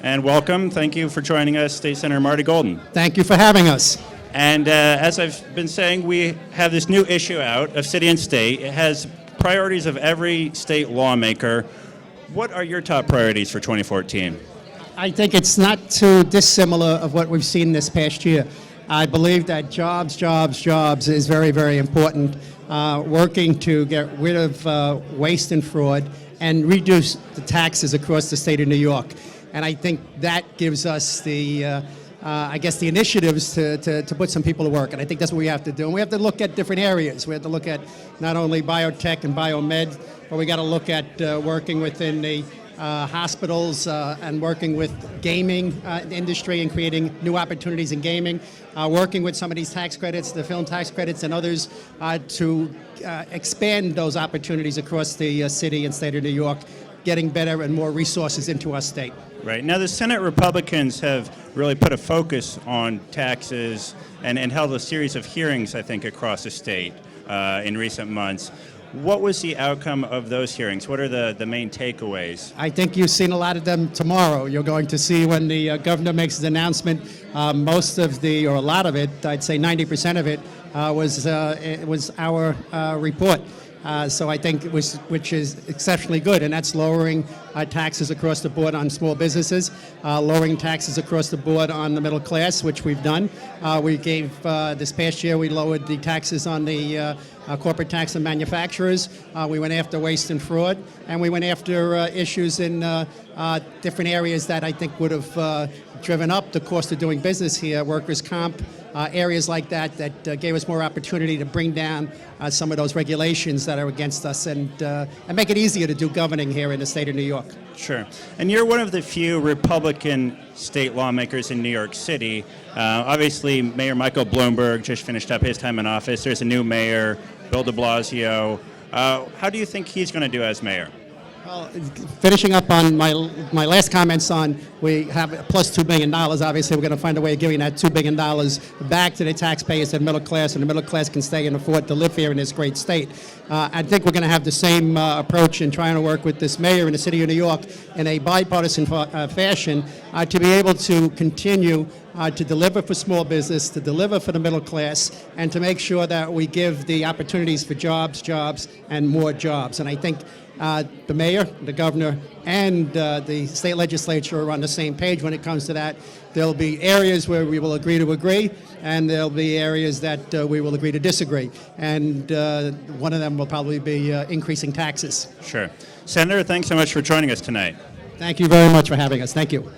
And welcome. Thank you for joining us, State Senator Marty Golden. Thank you for having us. And as I've been saying, we have this new issue out of City and State. It has priorities of every state lawmaker. What are your top priorities for 2014? I think it's not too dissimilar of what we've seen this past year. I believe that jobs is very, very important. Working to get rid of waste and fraud and reduce the taxes across the state of New York. And I think that gives us the initiatives to put some people to work. And I think that's what we have to do. And we have to look at different areas. We have to look at not only biotech and biomed, but we got to look at working within the hospitals and working with gaming industry and creating new opportunities in gaming, working with some of these tax credits, the film tax credits and others, to expand those opportunities across the city and state of New York, getting better and more resources into our state. Right. Now, the Senate Republicans have really put a focus on taxes and held a series of hearings, I think, across the state in recent months. What was the outcome of those hearings? What are the main takeaways? I think you've seen a lot of them tomorrow. You're going to see when the governor makes his announcement. Most of a lot of it, I'd say 90% of it, was our report. So I think which is exceptionally good, and that's lowering taxes across the board on small businesses, lowering taxes across the board on the middle class, which we've done. We gave this past year we lowered the taxes on the corporate tax on manufacturers. We went after waste and fraud, and we went after issues in different areas that I think would have driven up the cost of doing business here, workers' comp, areas like that gave us more opportunity to bring down some of those regulations that are against us and make it easier to do governing here in the state of New York. Sure. And you're one of the few Republican state lawmakers in New York City. Obviously, Mayor Michael Bloomberg just finished up his time in office. There's a new mayor, Bill de Blasio. How do you think he's going to do as mayor? Well, finishing up on my last comments on we have plus $2 billion. Obviously, we're going to find a way of giving that $2 billion back to the taxpayers and middle class, and the middle class can stay and afford to live here in this great state. I think we're going to have the same approach in trying to work with this mayor in the city of New York in a bipartisan fashion to be able to continue to deliver for small business, to deliver for the middle class, and to make sure that we give the opportunities for jobs, and more jobs. And I think the mayor, the governor, and the state legislature are on the same page when it comes to that. There'll be areas where we will agree to agree, and there'll be areas that we will agree to disagree. And one of them will probably be increasing taxes. Sure. Senator, thanks so much for joining us tonight. Thank you very much for having us. Thank you.